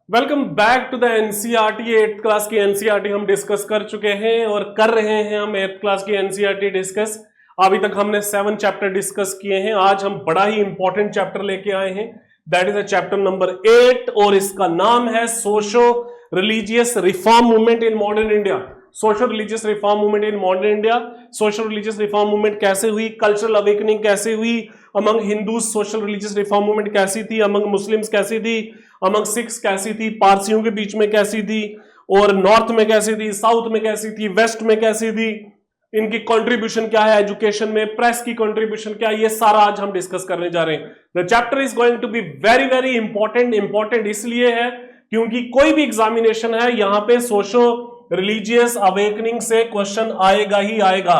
Welcome back to the NCERT. 8th class की NCERT हम discuss कर चुके हैं और कर रहे हैं हम 8th क्लास की एनसीईआरटी डिस्कस। अभी तक हमने 7 चैप्टर डिस्कस किए हैं। आज हम बड़ा ही इंपॉर्टेंट चैप्टर लेके आए हैं, दैट इज चैप्टर नंबर 8 और इसका नाम है socio religious reform movement in modern India. Social religious reform movement in modern India. Social religious reform movement कैसे हुई, कल्चरल अवेकनिंग कैसे हुई, among Hindus social religious reform movement कैसी थी, अमंग मुस्लिम्स कैसी थी, अमंग सिख्स कैसी थी, पारसियों के बीच में कैसी थी, और नॉर्थ में कैसी थी, साउथ में कैसी थी, वेस्ट में कैसी थी, इनकी कंट्रीब्यूशन क्या है एजुकेशन में, प्रेस की कंट्रीब्यूशन क्या है, ये सारा आज हम डिस्कस करने जा रहे हैं। The chapter is going to be very very important. Important इसलिए है क्योंकि कोई भी एग्जामिनेशन है यहां पे सोशो रिलीजियस अवेकनिंग से क्वेश्चन आएगा ही आएगा।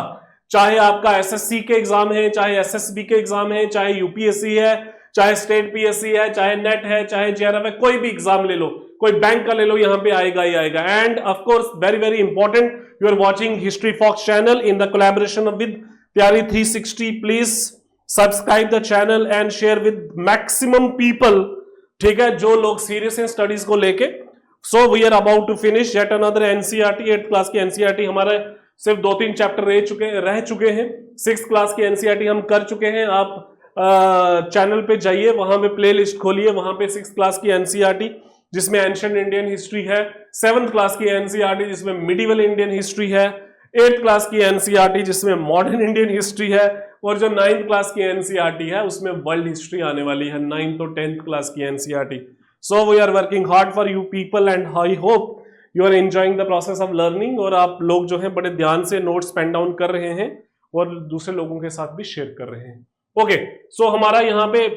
चाहे आपका एसएससी के एग्जाम है, चाहे एसएसबी के एग्जाम है, चाहे यूपीएससी है, चाहे स्टेट पीएससी है, चाहे नेट है, चाहे जेआरएफ है, कोई भी एग्जाम ले लो, कोई बैंक का ले लो, यहां पे आएगा ही आएगा। And of course very very important, you are watching History Fox channel in the collaboration with Taiyari 360। Please subscribe the channel and share with maximum people, ठीक है, जो लोग सीरियस हैं स्टडीज को लेके। So we are about to finish yet another NCERT. 8th class की NCERT हमारे सिर्फ 2-3 चैप्टर रह चुके हैं। 6th क्लास की एनसीईआरटी हम कर चुके हैं। आप चैनल पे जाइए, वहां पे प्ले लिस्ट खोलिए, वहां पे 6th क्लास की एनसीईआरटी जिसमें एंशिएंट इंडियन हिस्ट्री है, 7th क्लास की एनसीईआरटी जिसमें मिडिवल इंडियन हिस्ट्री है, 8th क्लास की एनसीईआरटी जिसमें मॉडर्न इंडियन हिस्ट्री है, और जो 9th क्लास की एनसीईआरटी है उसमें वर्ल्ड हिस्ट्री आने वाली है, 9th और 10th क्लास की NCERT. So we are working hard for you people and I hope you are enjoying the process of learning, और आप लोग जो है बड़े ध्यान से नोट्स पेन डाउन कर रहे हैं और दूसरे लोगों के साथ भी शेयर कर रहे हैं। ओके, सो हमारा यहाँ पे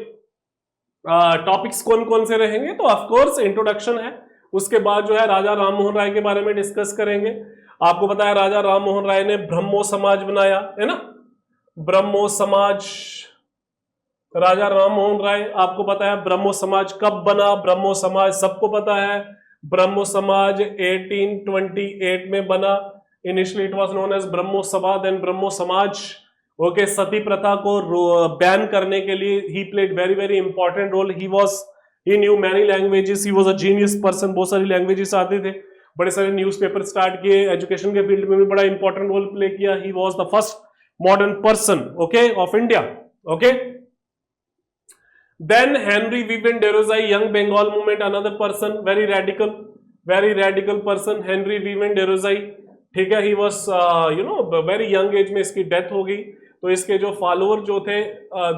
टॉपिक्स कौन कौन से रहेंगे, तो ऑफ कोर्स इंट्रोडक्शन है, उसके बाद जो है राजा राम मोहन राय के बारे में डिस्कस करेंगे। आपको पता है राजा राम मोहन राय ने ब्रह्मो समाज बनाया है ना, ब्रह्मो समाज, राजा राम मोहन राय। आपको पता है ब्रह्मो समाज कब बना, ब्रह्मो समाज सबको पता है, ब्रह्मो समाज 1828 में बना। Initially it was known as Brahmo Sabha, then ब्रह्मो समाज। ओके, सती प्रथा को बैन करने के लिए he played very very important role. He knew many languages, he was a genius person, बहुत सारी लैंग्वेजेस आते थे, बड़े सारे न्यूज़पेपर स्टार्ट किए, एजुकेशन के फील्ड में भी बड़ा इंपॉर्टेंट रोल प्ले किया। He was the first modern person, okay, of India. Okay, then Henry Vivian Derosa, young Bengal movement, another person, very radical person, Henry Vivian Derosa, ठीक है। he was very young age में इसकी death हो गई, तो इसके जो follower जो थे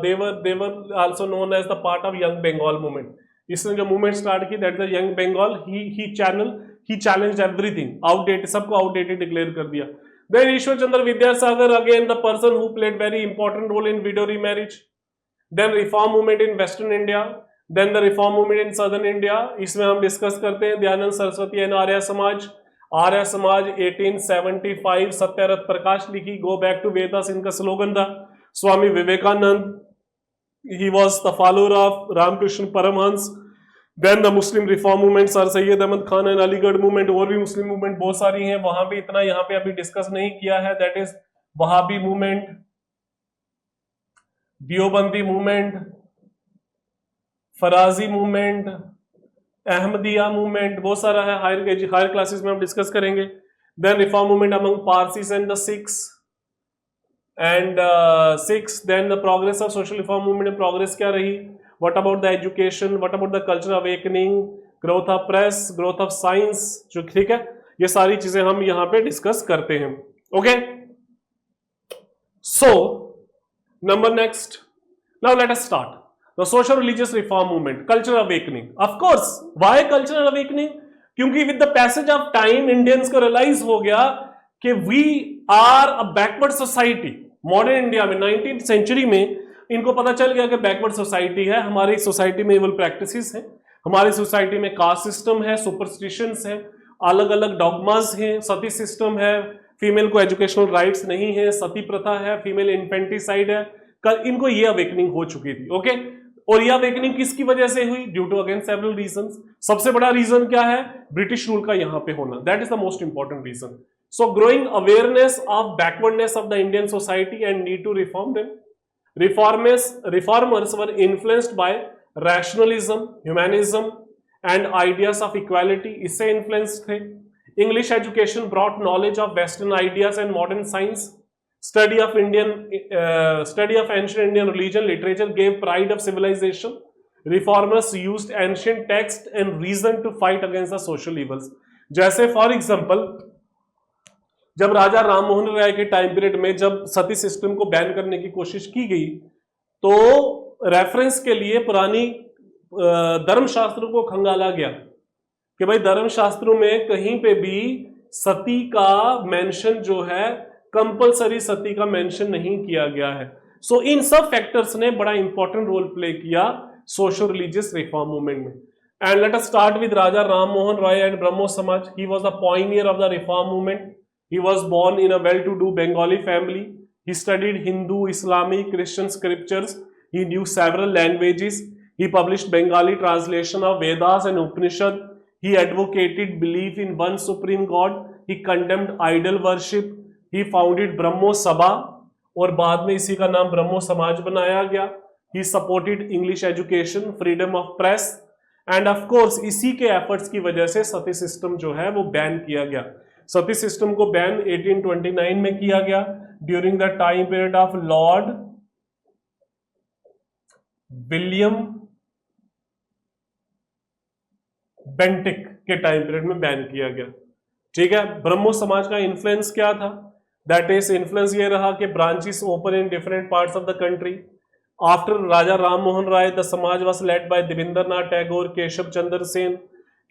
they were also known as the part of young Bengal movement। इसने जो मूवमेंट स्टार्ट की, that the young Bengal, he challenged everything, outdated, सबको आउटडेटेड डिक्लेयर कर दिया। then Ishwar Chandra Vidyasagar, again the person who played very important role in widow remarriage। then reform movement in western India, then the reform movement in southern India, इसमें हम discuss करते हैं Dayanand Saraswati and Arya Samaj. Arya Samaj 1875, सत्यारथ प्रकाश लिखी, go back to Vedas इनका slogan था। Swami Vivekananda, he was the follower of Ramakrishna Paramhansa. then the Muslim reform movement, Sir Syed Ahmad Khan and Aligarh movement, और भी मुस्लिम movement बहुत सारी हैं, वहां भी इतना यहाँ पे अभी डिस्कस नहीं किया है, that is Wahabi movement, Deobandi movement, Faraizi movement, Ahmadiyya movement, बहुत सारा है, हायर क्लासेस में हम डिस्कस करेंगे। Then reform movement among Parsis and the Sikhs then the progress of social reform movement में प्रोग्रेस क्या रही, what about the education, what about the cultural awakening, growth of press, growth of science, जो ठीक है, ये सारी चीजें हम यहाँ पे डिस्कस करते हैं। Okay, so number next, now let us start the social religious reform movement, cultural awakening। of course, why cultural awakening? क्योंकि with the passage of time Indians को रियलाइज हो गया कि we are a backward society। Modern India में 19th century में इनको पता चल गया कि बैकवर्ड सोसाइटी है, हमारी सोसाइटी में इवल प्रैक्टिसेस है, हमारी सोसाइटी में कास्ट सिस्टम है, सुपरस्टिशंस है, अलग अलग डॉगमास हैं, सती सिस्टम है, फीमेल को एजुकेशनल राइट्स नहीं है, सती प्रथा है, फीमेल इन्फेंटिसाइड है, इनको ये अवेकनिंग हो चुकी थी। ओके, और ये अवेकनिंग किसकी वजह से हुई, due to again several reasons. सबसे बड़ा रीजन क्या है, ब्रिटिश रूल का यहां पे होना, that is the most important reason. So growing awareness of backwardness of the Indian society and need to reform them. reformers were influenced by rationalism, humanism, and ideas of equality, इससे influenced थे। English education brought knowledge of western ideas and modern science. Study of ancient Indian religion literature gave pride of civilisation. Reformers used ancient text and reason to fight against the social evils. जैसे for example जब राजा राम मोहन राय के time period में जब सती system को ban करने की कोशिश की गई, तो रेफरेंस के लिए पुरानी धर्मशास्त्रों को खंगाला गया कि भाई धर्मशास्त्रों में कहीं पे भी सती का मेंशन जो है, कंपलसरी सती का मेंशन नहीं किया गया है। सो इन सब फैक्टर्स ने बड़ा इंपॉर्टेंट रोल प्ले किया सोशल रिलीजियस रिफॉर्म मूवमेंट में। And let us start with Raja Ram Mohan Roy and Brahmo Samaj. He was the pioneer of the reform movement. He was born in a well-to-do Bengali family. He studied Hindu, Islamic, Christian scriptures. He knew several languages. He published Bengali translation of Vedas and Upanishad. He advocated belief in one supreme God. He condemned idol worship. He founded Brahmo Sabha और बाद में इसी का नाम ब्रह्मो समाज बनाया गया। He supported English education, freedom of press, and of course इसी के efforts की वजह से सती सिस्टम जो है वो बैन किया गया। सती सिस्टम को बैन 1829 में किया गया during the time period of Lord William Bentinck के टाइम पीरियड में बैन किया गया। ठीक है, ब्रह्मो समाज का इन्फ्लुएंस क्या था? दैट इज इन्फ्लुएंस ये रहा कि branches open in different parts of the country. After Raja Ram Mohan Roy the Samaj was led by Debendranath Tagore, Keshav Chandra Sen.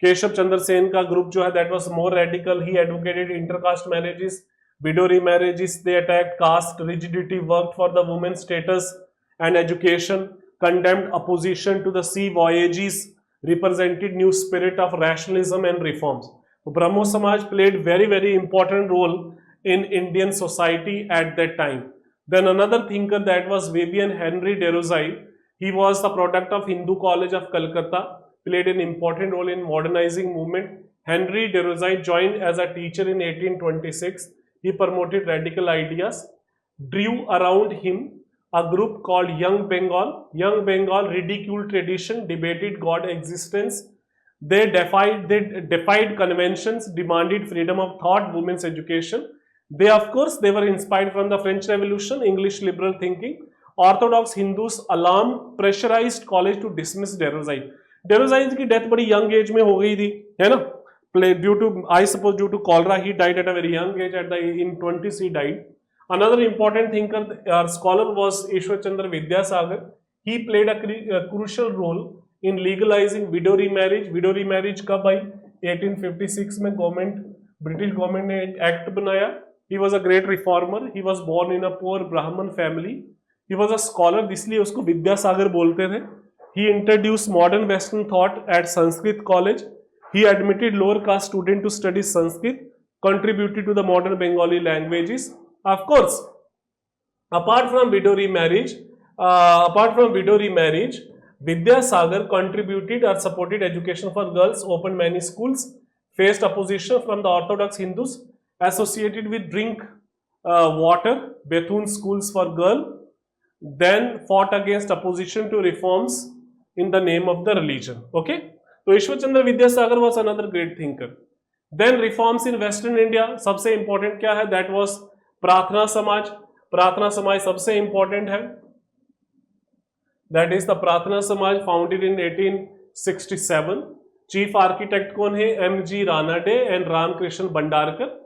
Keshav Chandra Sen का ग्रुप जो है that was more radical. He advocated intercaste marriages, widow remarriages, they attacked caste rigidity, worked for the women status and education, condemned opposition to the sea voyages, represented new spirit of rationalism and reforms. Brahmo समाज played very important role in Indian society at that time. Then another thinker that was Vivian Henry de Rozai. He was the product of Hindu College of Calcutta, played an important role in modernizing movement. Henry de Rozai joined as a teacher in 1826. He promoted radical ideas, drew around him a group called Young Bengal. Young Bengal ridiculed tradition, debated God existence. They defied conventions, demanded freedom of thought, women's education. They were inspired from the French Revolution, English liberal thinking. Orthodox Hindus alarmed, pressurized college to dismiss de Rozai. De Rozai की death बड़ी young age में हो गई थी, है ना? Due to cholera, he died at a very young age. In 20s he died. Another important thinker or scholar was Ishwar Chandra Vidyasagar. He played a crucial role in legalizing widow remarriage. Widow remarriage कब आई? 1856 में British government ने एक act बनाया। He was a great reformer. He was born in a poor Brahmin family. He was a scholar, इसलिए उसको विद्यासागर बोलते थे। He introduced modern Western thought at Sanskrit College. He admitted lower caste students to study Sanskrit, contributed to the modern Bengali languages. Of course, apart from widow remarriage, Vidyasagar contributed or supported education for girls, opened many schools, faced opposition from the Orthodox Hindus, associated with drink water, Bethune schools for girls, then fought against opposition to reforms in the name of the religion. Okay, so Ishwar Chandra Vidyasagar was another great thinker. Then reforms in Western India, सबसे important क्या है? That was प्रार्थना समाज। प्रार्थना समाज सबसे important है, that is the प्रार्थना समाज, founded in 1867. चीफ आर्किटेक्ट कौन है? M.G. Ranade and Ramakrishna Bhandarkar.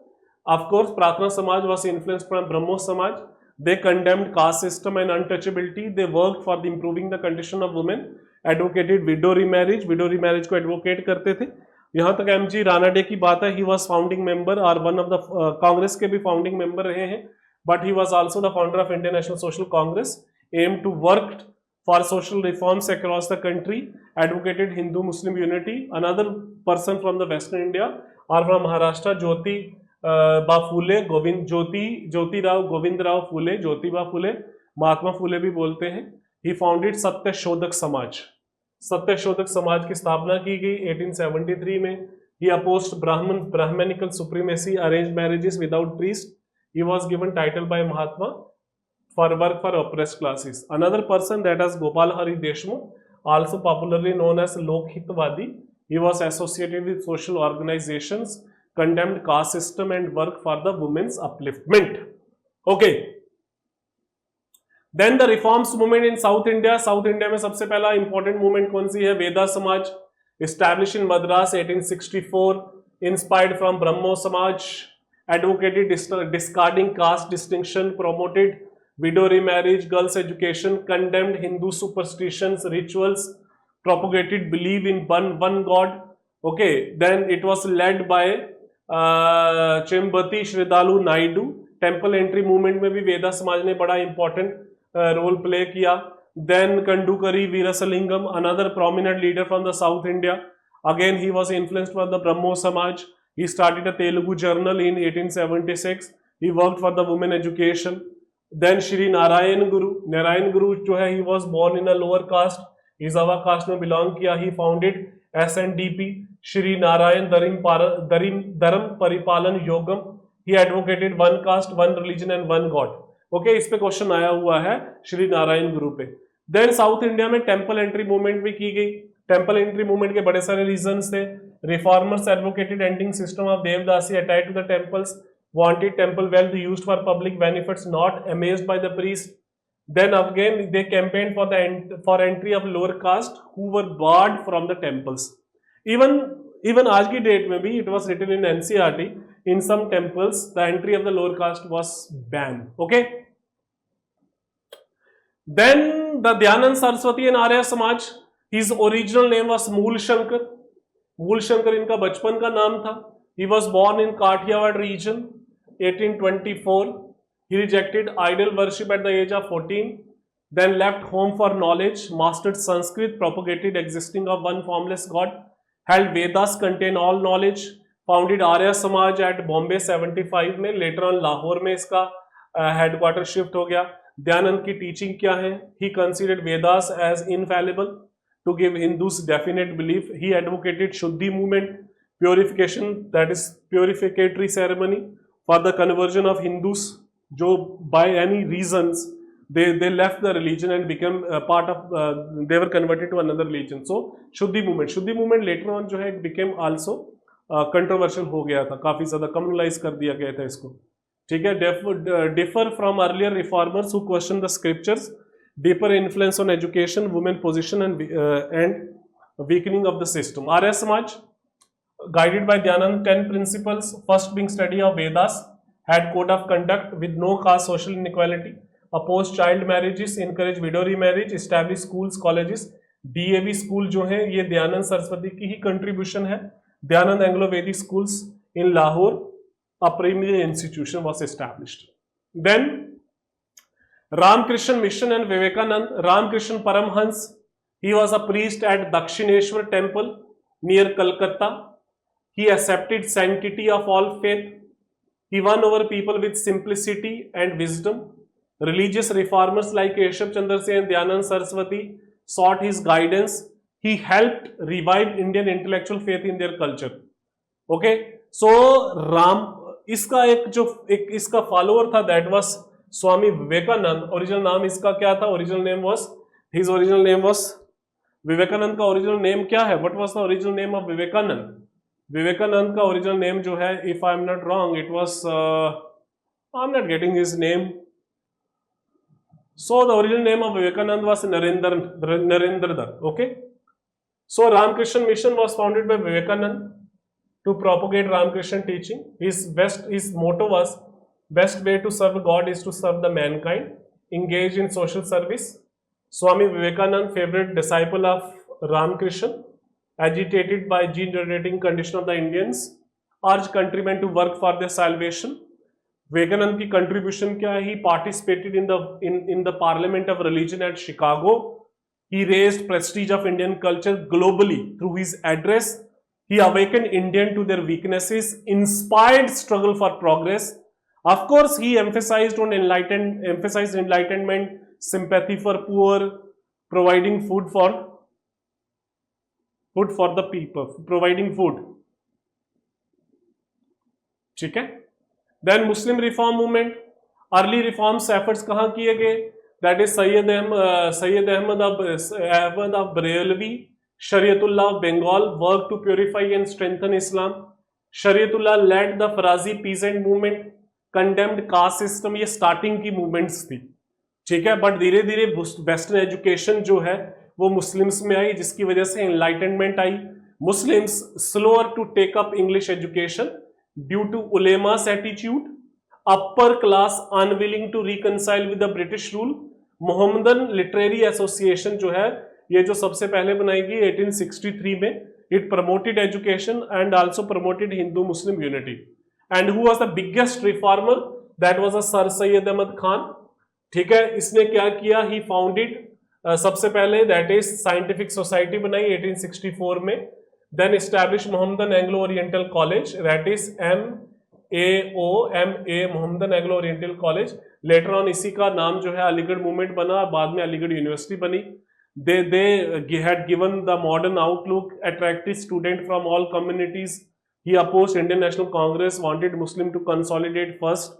Of course, प्रार्थना समाज was influenced from Brahmo Samaj. They condemned caste system and untouchability. They worked for the improving the condition of women, advocated widow remarriage. Widow remarriage को advocate करते थे। यहाँ तक M.G. Ranade की बात है, he was founding member और one of the Congress के भी founding member रहे हैं, but he was also the founder of Indian National Social Congress, aimed to work for social reforms across the country, advocated Hindu-Muslim unity. Another person from the Western India or from Maharashtra, Jyotiba Phule, Jyotirao Govindrao फूले, ज्योतिबा फूले, महात्मा फूले भी बोलते हैं। ही founded Satyashodhak Samaj. Satyashodhak Samaj की स्थापना की गई 1873 में। He opposed brahminical supremacy, arrange marriages without priest. He was given title by Mahatma for work for oppressed classes. Another person that is Gopal Hari Deshmukh, also popularly known as Lokhitwadi. He was associated with social organizations, condemned caste system and worked for the women's upliftment. Okay. Then the reforms movement in South India. South India में सबसे पहला important movement कौन सी है? वेदा समाज, established in Madras 1864, inspired from Brahmo Samaj, advocated discarding caste distinction, promoted widow remarriage, girls education, condemned Hindu superstitions, rituals, propagated belief in one god. Okay, then it was led by Chimbati Shridalu Naidu. Temple entry movement में भी वेदा समाज ने बड़ा important role play किया. Then Kandukuri Veeresalingam, another prominent leader from the south India. Again he was influenced by the Brahmo Samaj. He started a Telugu journal in 1876. He worked for the women education. Then Shri Narayana Guru जो है, he was born in a lower caste, Ezhava caste में belong किया. He founded SNDP, Shri Narayan धर्म परिपालन योगम. He advocated one caste, one religion and one God. Okay, इस पे question आया हुआ है श्री नारायण गुरु पे. देन साउथ इंडिया में टेम्पल एंट्री मूवमेंट भी की गई. टेम्पल एंट्री मूवमेंट के बड़े सारे रीजंस थे. Reformers advocated ending system of devadasi attached to the temples, wanted temple wealth used for public benefits, not amazed by the priest. Then again they campaigned for entry of lower caste who were barred from the temples. Even आज की date में भी it was written in NCERT, in some temples the entry of the lower caste was banned. Okay, then the Dyanand Saraswati and Arya Samaj, his original name was Mool Shankar इनका बचपन का नाम था. He was born in Kathiawad region 1824. He rejected idol worship at the age of 14, then left home for knowledge, mastered Sanskrit, propagated existing of one formless God, held Vedas contain all knowledge, founded Arya Samaj at Bombay 75 में. later on Lahore में इसका headquarter shift हो गया. दयानंद की teaching क्या है? He considered Vedas as infallible to give Hindus definite belief. He advocated Shuddhi movement, purification, that is purificatory ceremony for the conversion of Hindus जो by any reasons they left the religion and became part of they were converted to another religion. So Shuddhi movement later on जो है it became also controversial हो गया था, काफी ज्यादा communalise कर दिया गया था इसको. ठीक है. differ from earlier reformers who questioned the scriptures, deeper influence on education, women position and weakening of the system. Arya Samaj guided by Dhyanand, 10 principles, first being study of Vedas, had code of conduct with no caste social inequality, opposed child marriages, encourage widow remarriage, establish schools, colleges. DAV school जो है ये दयानंद सरस्वती की ही contribution है. Dayanand Anglo वैदिक schools in Lahore, a premier institution was established. Then Ramakrishna Mission and Vivekanand. Ramakrishna Paramhans, he was a priest at Dakshineshwar temple near Calcutta. He accepted sanctity of all faith. He won over people with simplicity and wisdom. Religious reformers like Keshav Chandra Sen and Dyanand Saraswati sought his guidance. He helped revive Indian intellectual faith in their culture. Okay, so इसका इसका follower था, that was Swami Vivekananda. Original नाम इसका क्या था? His original name was Vivekananda. का original name क्या है? What was the original name of Vivekananda? Vivekananda का ओरिजिनल नेम जो है, if I am not wrong, it was I am not getting his name. So the original name of Vivekananda was Narendra Dutt. Okay, so Ramakrishna mission was founded by Vivekananda to propagate Ramakrishna teaching. His motto was, best way to serve God is to serve the mankind. Engage in social service. Swami Vivekananda, favorite disciple of Ramakrishna, agitated by degenerating condition of the Indians, urged countrymen to work for their salvation. Vivekananda की contribution क्या है? He participated in the Parliament of Religion at Chicago. He raised prestige of Indian culture globally through his address. He awakened Indians to their weaknesses, inspired struggle for progress. Of course, he emphasized enlightenment, sympathy for poor, providing food for the people, providing food. ठीक है. Then Muslim Reform Movement, early reforms efforts कहाँ किए गए? That is Sayyid Ahmad of Barelvi Shariatullah of Bengal worked to purify and strengthen Islam. Shariatullah led the Farazi peasant movement, condemned caste system. ये starting की movements थी, ठीक है, but धीरे धीरे वेस्टर्न एजुकेशन जो है वो मुस्लिम्स में आई, जिसकी वजह से एनलाइटनमेंट आई. Muslims slower to take up English education due to उलेमास attitude. Upper class unwilling to reconcile with the British rule. Mohammedan literary association जो है ये जो सबसे पहले बनाई गई 1863 में. It promoted education and also promoted Hindu Muslim unity. And who was the biggest reformer? That was Sir Syed Ahmad Khan. ठीक है, इसने क्या किया? ही फाउंडेड सबसे पहले दैट इज साइंटिफिक सोसाइटी बनाई 1864 में. Then establish Mohammedan Anglo Oriental college, that is MAO Mohammedan Anglo Oriental college. Later on इसी का नाम जो है अलीगढ़ मूवमेंट बना, बाद में अलीगढ़ यूनिवर्सिटी बनी. They had given the modern outlook, attracted students from all communities. He opposed Indian National Congress, wanted Muslim to consolidate first.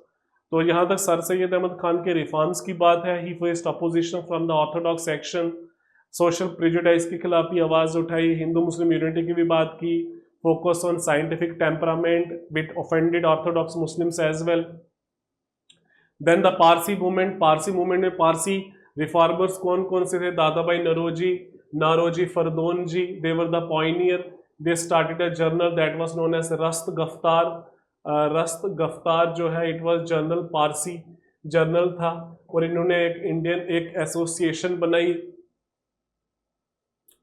तो यहाँ तक सर सैयद अहमद खान के रिफॉर्म्स की बात है. He faced opposition from the orthodox section. Social prejudice के खिलाफ भी आवाज उठाई. हिंदू मुस्लिम यूनिटी की भी बात की. Focus on scientific temperament which offended orthodox Muslims as well. Then the Parsi movement. Parsi movement में पारसी रिफॉर्मर्स कौन कौन से थे? Dadabhai Naoroji Furdoonji. They were the pioneer. They started a journal that was known as Rast Goftar. Rast Goftar जो है it was journal, Parsi journal था. और इन्होंने एक इंडियन एक एसोसिएशन बनाई,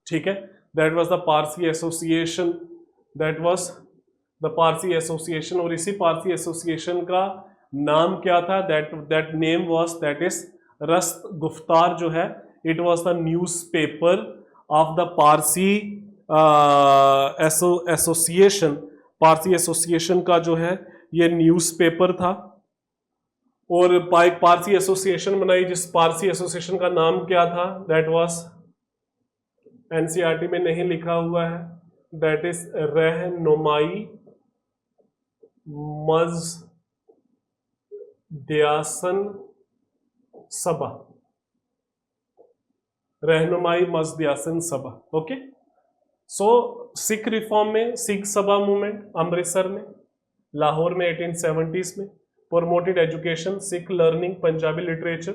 ठीक है, that was the Parsi association. That was the Parsi association. और इसी पारसी एसोसिएशन का नाम क्या था? That name was that is Rast Goftar जो है it was the newspaper of the Parsi association. Parsi association का जो है ये न्यूज पेपर था. और एक पारसी एसोसिएशन बनाई, जिस पारसी एसोसिएशन का नाम क्या था? दैट वाज, एनसीईआरटी में नहीं लिखा हुआ है, दैट इज रहनुमाई मज़दियासन सभा. रहनुमाई मज़दियासन सभा. ओके, सो सिख रिफॉर्म में सिख सभा मूवमेंट अमृतसर में, लाहौर में 1870s में. Promoted education, Sikh learning, Punjabi literature.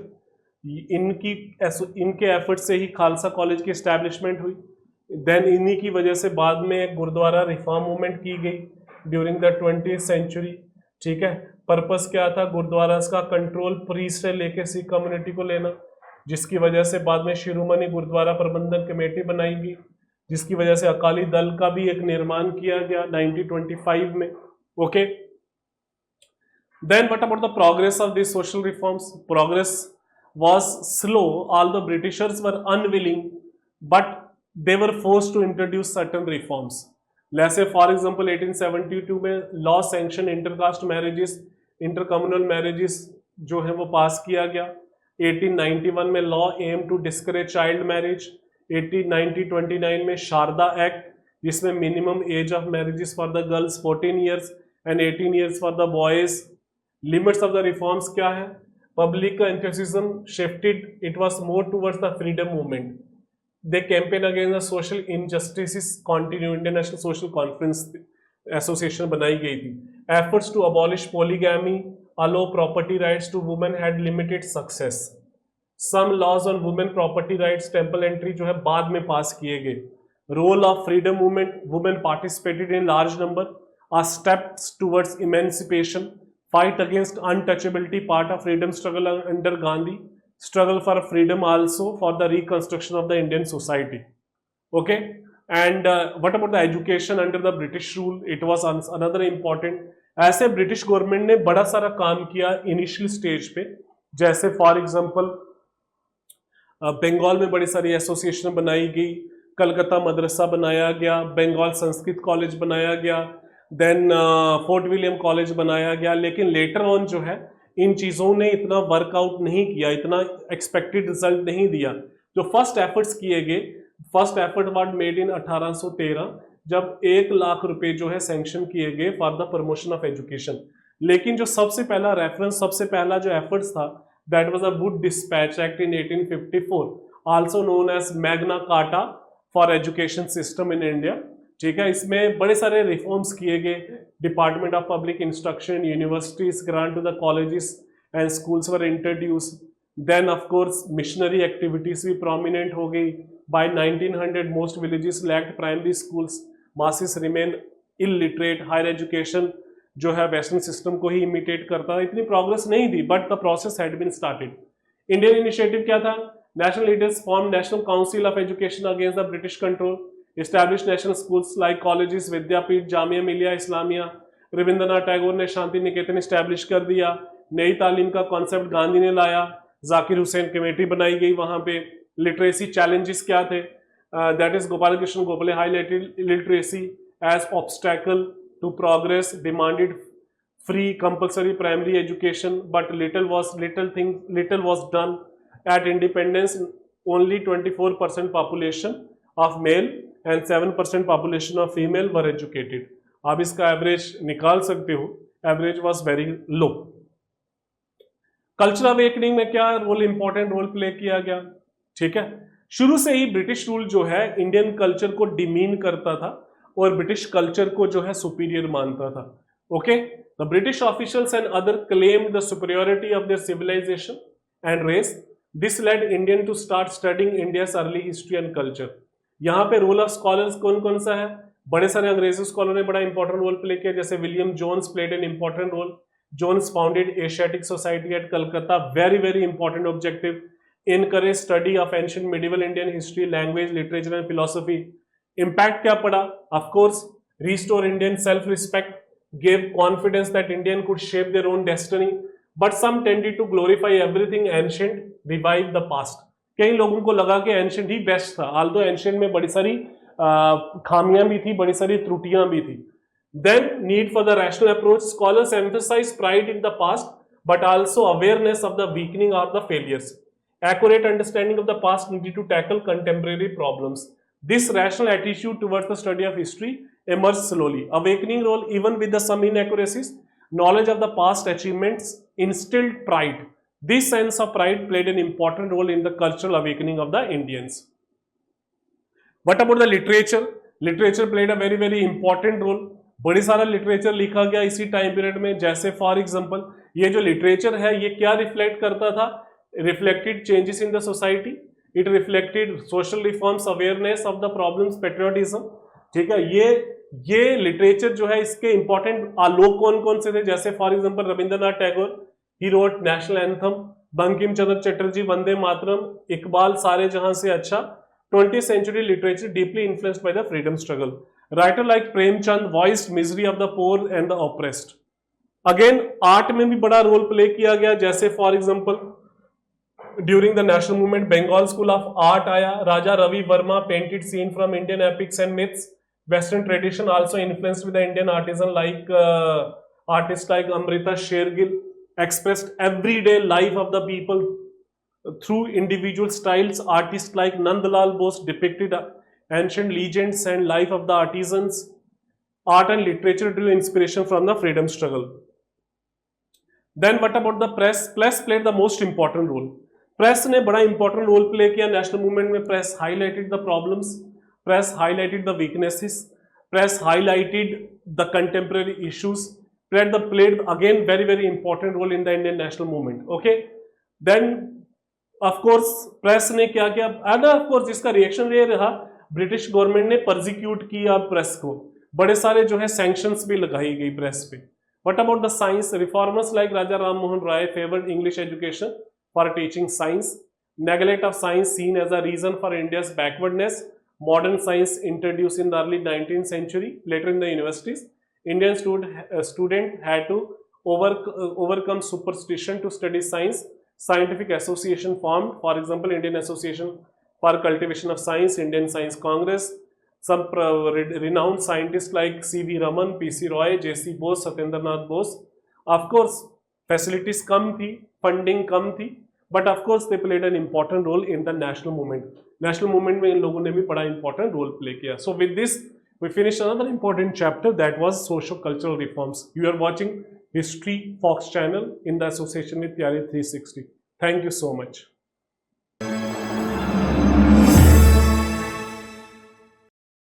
इनके एफर्ट से ही खालसा कॉलेज की एस्टैब्लिशमेंट हुई. देन इन्हीं की वजह से बाद में एक गुरुद्वारा रिफॉर्म मूवमेंट की गई ड्यूरिंग द 20th सेंचुरी. ठीक है, पर्पस क्या था? गुरुद्वारा का कंट्रोल प्रीस्ट से लेके सिख कम्युनिटी को लेना, जिसकी वजह से बाद में शिरोमणि गुरुद्वारा प्रबंधन कमेटी बनाई गई, जिसकी वजह से अकाली दल का भी एक निर्माण किया गया 1925 में. Okay, then what about the progress of this social reforms? Progress was slow, although Britishers were unwilling, but they were forced to introduce certain reforms. Let's say for example 1872 में law sanction intercaste marriages, intercommunal marriages जो है वो पास किया गया. 1891 में law aim to discourage child marriage. 1929 में Sharda act, जिसमें minimum age of marriages for the girls 14 years and 18 years for the boys. Limits of the reforms क्या है? Public enthusiasm shifted, it was more towards the freedom movement. They campaign against the social injustices continue. International Social Conference Association बनाई गई थी. Efforts to abolish polygamy, allow property rights to women had limited success. Some laws on women property rights, temple entry जो है बाद में पास किए गए. Role of freedom movement, women participated in large number. A steps towards emancipation. Fight against untouchability, part of freedom struggle under Gandhi. Struggle for freedom also for the reconstruction of the Indian society. Okay, and what about the education under the British rule? It was another important. ऐसे British government ने बड़ा सारा काम किया initial stage पे, जैसे for example Bengal में बड़ी सारी एसोसिएशन बनाई गई, कलकत्ता मदरसा बनाया गया, बंगाल संस्कृत कॉलेज बनाया गया, देन फोर्ट विलियम कॉलेज बनाया गया. लेकिन लेटर ऑन जो है इन चीज़ों ने इतना वर्कआउट नहीं किया, इतना एक्सपेक्टेड रिजल्ट नहीं दिया. जो फर्स्ट एफर्ट्स किए गए, first effort was made in 1813, जब 1 लाख रुपए जो है सैंक्शन किए गए for the promotion of education. लेकिन जो सबसे पहला रेफरेंस, सबसे पहला जो एफर्ट्स था, that was a wood dispatch act in 1854, also known as Magna Carta for education system in India. ठीक है, इसमें बड़े सारे रिफॉर्म्स किए गए। Department of public instruction, universities grant to the colleges and schools were introduce. Then of course missionary activities भी prominent हो गई। By 1900 most villages lacked primary schools, masses remain illiterate, higher education जो है western system को ही imitate करता है। इतनी progress नहीं थी, but the process had been started. Indian initiative क्या था? National leaders form national council of education against the British control, establish national schools like colleges, Vidyapith, Jamia Millia Islamia. Rabindranath Tagore ने शांति निकेतन स्टैब्लिश कर दिया। नई तालीम का कॉन्सेप्ट गांधी ने लाया। जाकिर हुसैन कमेटी बनाई गई वहां पे। लिटरेसी चैलेंजेस क्या थे? That is Gopal Krishna Gokhale highlighted literacy as obstacle to progress, demanded free compulsory primary education, but little was done. At independence, only 24% population of male and 7% population of female were educated. आप इसका average निकाल सकते हो, average was very low. Cultural awakening में क्या role, important role play किया गया। ठीक है, शुरू से ही ब्रिटिश रूल जो है इंडियन कल्चर को डिमीन करता था और ब्रिटिश कल्चर को जो है सुपीरियर मानता था। Okay, the British officials and other claimed the superiority of their civilisation and race. This led Indian to start studying India's early history and culture. यहाँ पे रोल ऑफ स्कॉलर्स कौन कौन सा है? बड़े सारे अंग्रेजी स्कॉलर ने बड़ा इंपॉर्टेंट रोल प्ले किया, जैसे William Jones played an important role. Jones founded Asiatic society at Calcutta, very very important objective. Encourage study of ancient medieval Indian history, language, literature and philosophy. Impact क्या पड़ा? Of course restore Indian self respect, gave confidence that Indian could shape their own destiny, but some tended to glorify everything ancient, revive the past. कई लोगों को लगा कि ancient ही best था, although ancient में बड़ी सारी खामियां भी थी, बड़ी सारी त्रुटियां भी थी। Then need for the rational approach, scholars emphasize pride in the past, but also awareness of the weakening or the failures. Accurate understanding of the past needed to tackle contemporary problems. This rational attitude towards the study of history emerged slowly. Awakening role, even with the some inaccuracies, knowledge of the past achievements instilled pride. This sense of pride played an important role in the cultural awakening of the Indians. What about the literature? Literature played a very very important role. बड़ी सारा literature लिखा गया इसी time period में, जैसे for example ये जो literature है ये क्या रिफ्लेक्ट करता था? Reflected changes in the society, it reflected social reforms, awareness of the problems, patriotism. ठीक है, ये लिटरेचर जो है इसके इंपॉर्टेंट लोग कौन कौन से थे? जैसे for example Rabindranath Tagore, he wrote national anthem. Bankim Chandra Chatterjee, Vande Mataram. Iqbal, सारे जहां से अच्छा। 20th century literature deeply influenced by the freedom struggle. Writer like Premchand voiced misery of the poor and the oppressed. Again, art में भी बड़ा रोल प्ले किया गया, जैसे for example during the national movement Bengal school of art आया। Raja Ravi Varma painted scene from Indian epics and myths. Western tradition also influenced with the Indian artisan like artists like Amrita Shergill expressed everyday life of the people through individual styles. Artists like Nandlal Bose depicted ancient legends and life of the artisans. Art and literature drew inspiration from the freedom struggle. Then what about the press? Press played the most important role. Press ने बड़ा important role play किया national movement में। Press highlighted the problems. Press highlighted the weaknesses. Press highlighted the contemporary issues. Press played again very very important role in the Indian national movement. Okay. Then of course press ने क्या किया? And of course इसका reaction ये रहा, British government ने persecute किया press को, बड़े सारे जो है sanctions भी लगाई गई प्रेस पे। What about the science? Reformers like Raja Ram Mohan Roy favored English education for teaching science. Neglect of science seen as a reason for India's backwardness. Modern science introduced in the early 19th century. Later in the universities, Indian student had to overcome superstition to study science. Scientific association formed. For example, Indian Association for Cultivation of Science, Indian Science Congress. Some renowned scientists like C.V. Raman, P.C. Roy, J.C. Bose, Satyendra Nath Bose. Of course, facilities कम थी, funding कम थी, but of course they played an important role in the national movement. National movement में इन लोगों ने भी बड़ा important role play किया. So with this, we finish another important chapter, that was socio-cultural reforms. You are watching History Fox channel in the association with Pyare 360. Thank you so much.